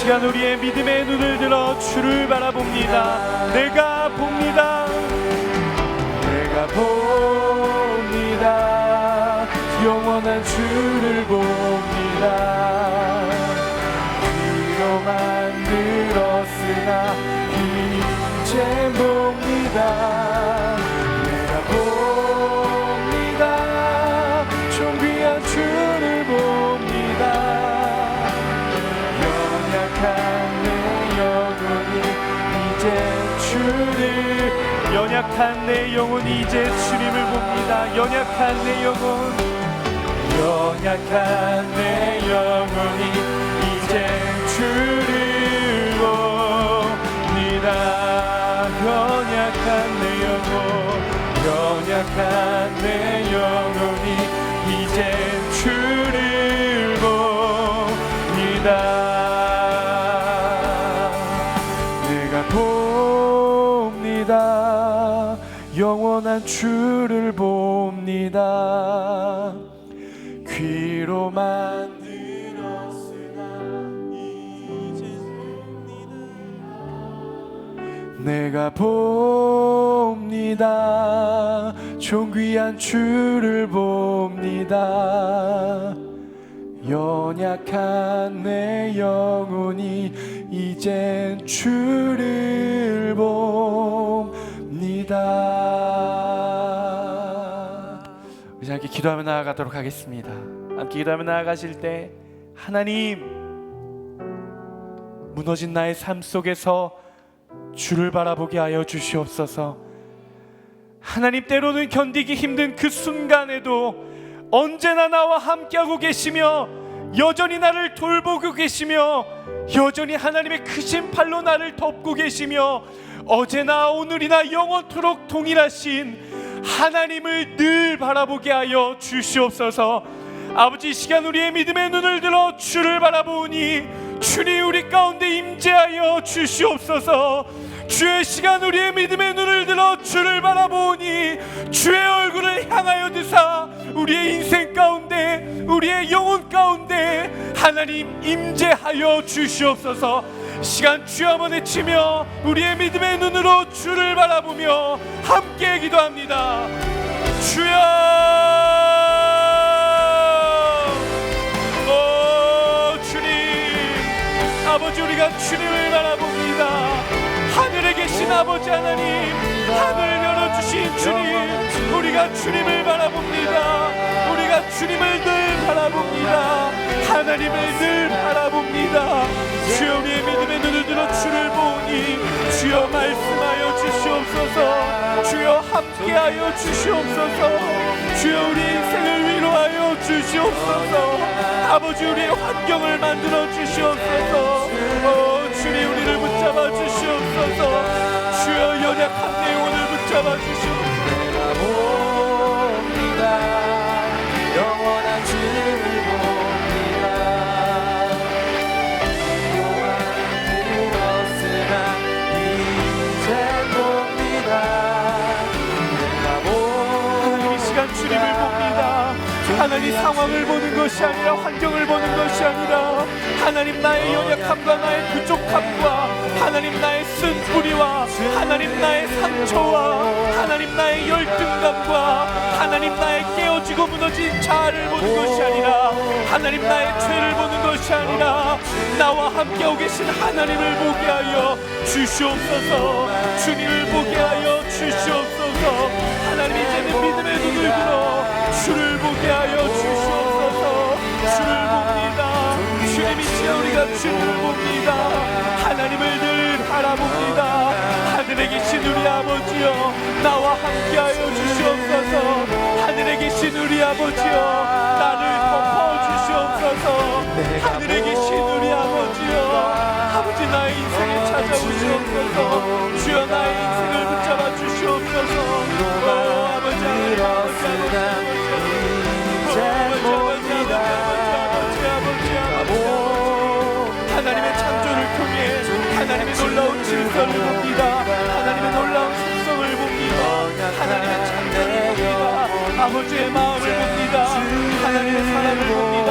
시간 우리의 믿음의 눈을 들어 주를 바라봅니다. 내가 봅니다. 내가 봅니다. 영원한 주를 봅니다. 귀로 만들었으나 이제 봅니다. 내가 봅니다. 존귀한 주를 봅니다. 연약한 내 영혼이 이제 주를, 연약한 내 영혼이 이제 주님을 봅니다. 연약한 내 영혼, 연약한 내 영혼이 이제 주를 봅니다. 연약한 내 영혼, 연약한 내 영혼이 이제 주를 봅니다. 내가 봅니다. 영원한 주를 봅니다. 귀로 만들었으나 이제 내가 봅니다. 존귀한 주를 봅니다. 연약한 내 영혼이 이젠 주를 봅니다. 우리 함께 기도하며 나아가도록 하겠습니다. 함께 기도하며 나아가실 때, 하나님, 무너진 나의 삶 속에서 주를 바라보게 하여 주시옵소서. 하나님, 때로는 견디기 힘든 그 순간에도 언제나 나와 함께하고 계시며 여전히 나를 돌보고 계시며 여전히 하나님의 크신 팔로 나를 덮고 계시며 어제나 오늘이나 영원토록 동일하신 하나님을 늘 바라보게 하여 주시옵소서. 아버지, 이 시간 우리의 믿음의 눈을 들어 주를 바라보니 주님 우리 가운데 임재하여 주시옵소서. 주의 시간 우리의 믿음의 눈을 들어 주를 바라보니 주의 얼굴을 향하여 드사 우리의 인생 가운데, 우리의 영혼 가운데 하나님 임재하여 주시옵소서. 시간 주여 한번 외치며 우리의 믿음의 눈으로 주를 바라보며 함께 기도합니다. 주여, 오 주님, 아버지, 우리가 주님을 바라봅니다. 하늘에 계신 아버지 하나님, 하늘을 열어주신 주님, 우리가 주님을 바라봅니다. 우리가 주님을 늘 바라봅니다. 하나님을 늘 바라봅니다. 주여, 우리의 믿음의 눈을 들어 주를 보니 주여 말씀하여 주시옵소서. 주여 함께하여 주시옵소서. 주여 우리 인생을 위로하여 주시옵소서. 아버지, 우리의 환경을 만들어 주시옵소서. 주님, 우리를 붙잡아 주시옵소서. 주여, 연약한 내 영혼을 붙잡아 주시옵소서. 영원한 주를 봅니다. 들었으나 이제 봅니다. 하나님, 이 시간 주님을 봅니다. 하나님, 상황을 보는 것이 아니라 환경을 보는 것이 아니라 하나님, 나의 연약함과 나의 부족함과 하나님, 나의 쓴뿌리와 하나님, 나의 상처와 하나님, 나의 열등감과 하나님, 나의 깨어지고 무너진 자아를 보는 것이 아니라 하나님, 나의 죄를 보는 것이 아니라 나와 함께하고 계신 하나님을 보게 하여 주시옵소서. 주님을 보게 하여 주시옵소서. 하나님, 이제는 믿음의 눈을 들어 주를 보게 하여 주시옵소서. 주를 봅니다. 주님이 지어 우리가 주님을 봅니다. 하나님을 늘 바라봅니다. 하늘에 계신 우리 아버지여, 나와 함께하여 주시옵소서. 하늘에 계신 우리 아버지여, 나를 덮어주시옵소서. 하늘에 계신 우리 아버지여, 아버지, 나의 인생에 찾아오시옵소서. 주여, 나의 인생을 붙잡아 주시옵소서. 아버지, 하나님의 창조를 통해 하나님의 놀라운 질서를 봅니다. 하나님의 놀라운 속성을 봅니다. 하나님의 창조를 봅니다. 아버지의 마음을 봅니다. 하나님의 사랑을 봅니다.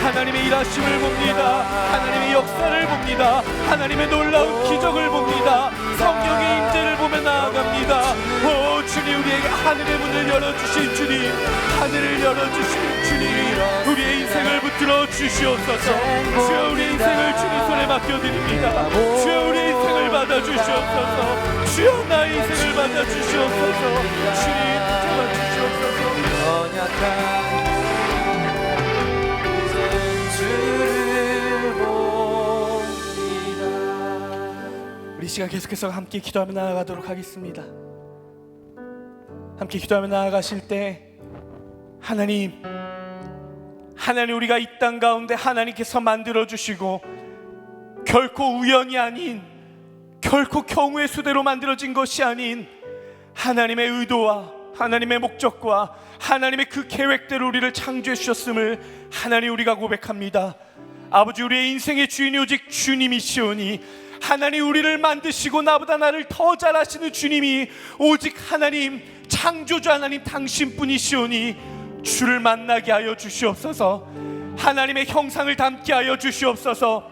하나님의 일하심을 봅니다. 하나님의 역사를 봅니다. 하나님의 놀라운 기적을 봅니다. 성령의 임재를 보며 나아갑니다. 오 주님, 우리에게 하늘의 문을 열어주신 주님, 하늘을 열어주신 주님, 우리의 인생을 붙들어 주시옵소서. 주여, 우리의 인생을 주님 손에 맡겨드립니다. 주여, 우리의 인생을 받아주시옵소서. 주여, 나의 인생을 받아주시옵소서. 주님 잡아주시옵소서. 우리 시간 계속해서 함께 기도하며 나아가도록 하겠습니다. 함께 기도하며 나아가실 때 하나님 우리가 이 땅 가운데 하나님께서 만들어주시고 결코 우연이 아닌, 결코 경우의 수대로 만들어진 것이 아닌 하나님의 의도와 하나님의 목적과 하나님의 그 계획대로 우리를 창조해 주셨음을 하나님 우리가 고백합니다. 아버지, 우리의 인생의 주인이 오직 주님이시오니 하나님, 우리를 만드시고 나보다 나를 더 잘 아시는 주님이 오직 하나님, 창조주 하나님 당신뿐이시오니 주를 만나게 하여 주시옵소서. 하나님의 형상을 담게 하여 주시옵소서.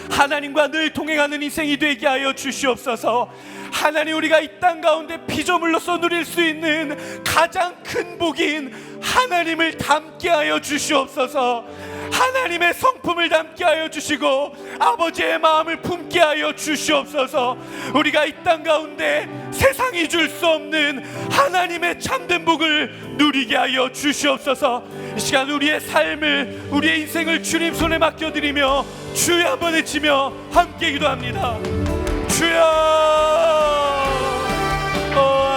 하나님과 늘 동행하는 인생이 되게 하여 주시옵소서. 하나님, 우리가 이 땅 가운데 피조물로서 누릴 수 있는 가장 큰 복인 하나님을 담게 하여 주시옵소서. 하나님의 성품을 담게 하여 주시고 아버지의 마음을 품게 하여 주시옵소서. 우리가 이 땅 가운데 세상이 줄 수 없는 하나님의 참된 복을 누리게 하여 주시옵소서. 이 시간 우리의 삶을, 우리의 인생을 주님 손에 맡겨드리며 주여 한번 외치며 함께 기도합니다. 주여,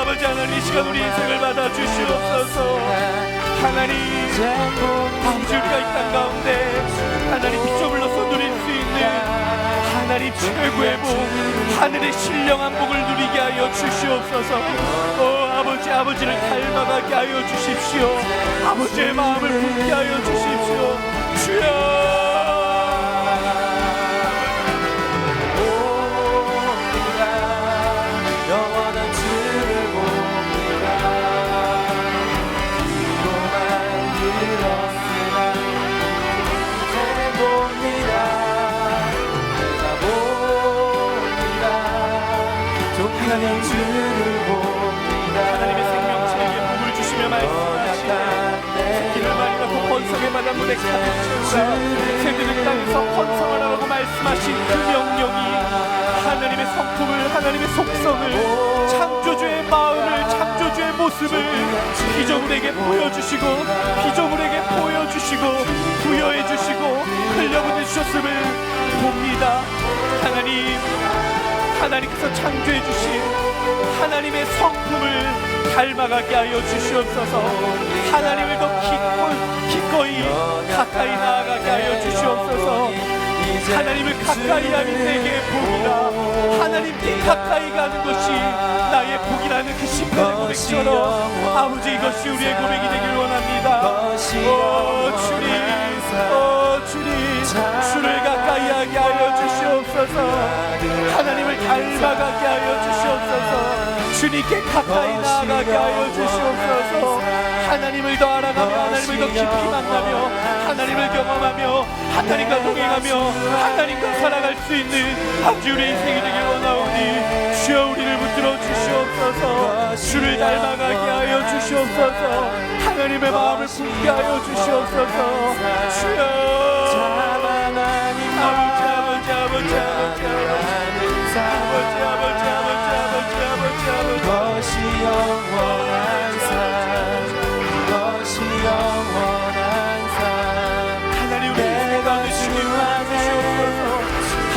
아버지 하나님, 이 시간 우리 인생을 받아 주시옵소서. 하나님, 아버지, 우리가 이 땅 가운데 하나님 피조물로서 누릴 수 있는 하나님 최고의 복, 하늘의 신령한 복을 누리게 하여 주시옵소서. 아버지를 닮아가게 하여 주십시오. 아버지의 마음을 품게 하여 주십시오. 주여, 하나님의 생명체에게 복을 주시며 말씀하시네. 새끼를 많이 낳고 번성의 바닷물에 가득 채우라. 새들은 땅에서 번성하라고 말씀하신 그 명령이 하나님의 성품을, 하나님의 속성을, 창조주의 마음을, 창조주의 모습을 피조물에게 보여주시고, 피조물에게 보여주시고 부여해주시고 흘려보내주셨음을 봅니다. 하나님께서 창조해주신 하나님의 성품을 닮아가게 하여 주시옵소서. 하나님을 더 기꺼이 가까이 나아가게 하여 주시옵소서. 하나님을 가까이 하는 내게 복이다. 하나님께 가까이 가는 것이 나의 복이라는 그 심판의 고백처럼 아버지, 이것이 우리의 고백이 되길 원합니다. 주님, 주를 가까이 하게 하여 주시옵소서. 하나님을 닮아가게 하여 주시옵소서. 주님께 가까이 나아가게 하여 주시옵소서. 하나님을 더 알아가며 하나님을 더 깊이 만나며 하나님을 경험하며 하나님과 동행하며 하나님과 살아갈 수 있는 아버지, 우리의 인생이 되길 원하오니 주여, 우리를 붙들어 주시옵소서. 주를 닮아가게 하여 주시옵소서. 하나님의 마음을 품게 하여 주시옵소서. 주여, 그것이 영원한 삶, 그것이 영원한 삶. 하나님, 우리 인생을 주시옵소서.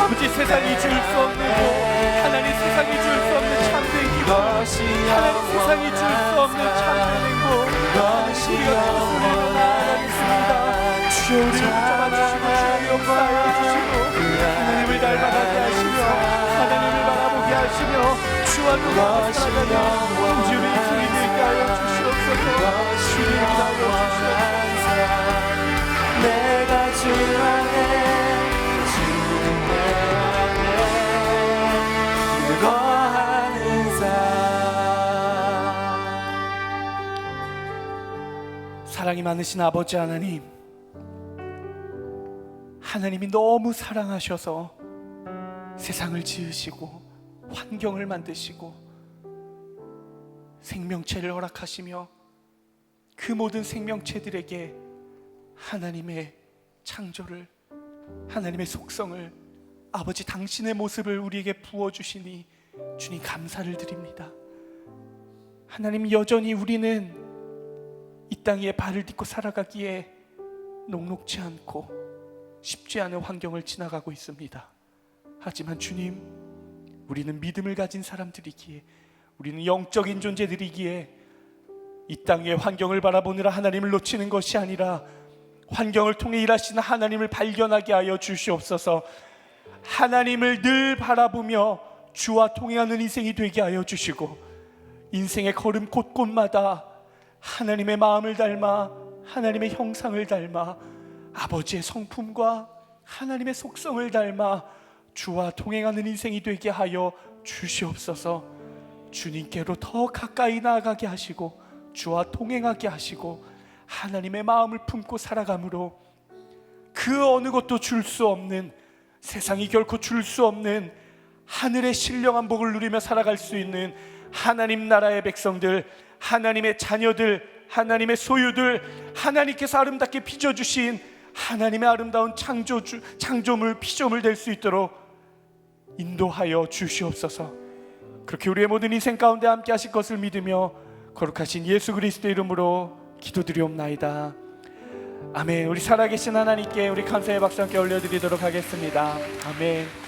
아버지, 세상이 줄 수 없는 복, 하나님 세상이 줄 수 없는 참된 기쁨, 하나님 세상이 줄 수 없는 참된 행복, 우리가 그것으로 나아가겠습니다. 주여, 우리를 붙잡아주시고 주의 역사하여 주시고 하나님을 닮아가게 하시며 하나님을 바라보게 하시며 주와 동행하며 살아가며 우주의 인생이 되게 하여 주시옵소서. 주님 기도하여 주시옵소서. 내가 주 안에, 주 안에 거하는 삶. 사랑이 많으신 아버지 하나님, 하나님이 너무 사랑하셔서 세상을 지으시고 환경을 만드시고 생명체를 허락하시며 그 모든 생명체들에게 하나님의 창조를, 하나님의 속성을, 아버지 당신의 모습을 우리에게 부어주시니 주님 감사를 드립니다. 하나님, 여전히 우리는 이 땅에 발을 딛고 살아가기에 녹록지 않고 쉽지 않은 환경을 지나가고 있습니다. 하지만 주님, 우리는 믿음을 가진 사람들이기에, 우리는 영적인 존재들이기에 이 땅의 환경을 바라보느라 하나님을 놓치는 것이 아니라 환경을 통해 일하시는 하나님을 발견하게 하여 주시옵소서. 하나님을 늘 바라보며 주와 동행하는 인생이 되게 하여 주시고, 인생의 걸음 곳곳마다 하나님의 마음을 닮아 하나님의 형상을 닮아 아버지의 성품과 하나님의 속성을 닮아 주와 동행하는 인생이 되게 하여 주시옵소서. 주님께로 더 가까이 나아가게 하시고 주와 동행하게 하시고 하나님의 마음을 품고 살아감으로 그 어느 것도 줄 수 없는, 세상이 결코 줄 수 없는 하늘의 신령한 복을 누리며 살아갈 수 있는 하나님 나라의 백성들, 하나님의 자녀들, 하나님의 소유들, 하나님께서 아름답게 빚어주신 하나님의 아름다운 창조물, 피조물 될 수 있도록 인도하여 주시옵소서. 그렇게 우리의 모든 인생 가운데 함께 하실 것을 믿으며 거룩하신 예수 그리스도의 이름으로 기도드리옵나이다. 아멘. 우리 살아계신 하나님께 우리 감사의 박수 함께 올려드리도록 하겠습니다. 아멘.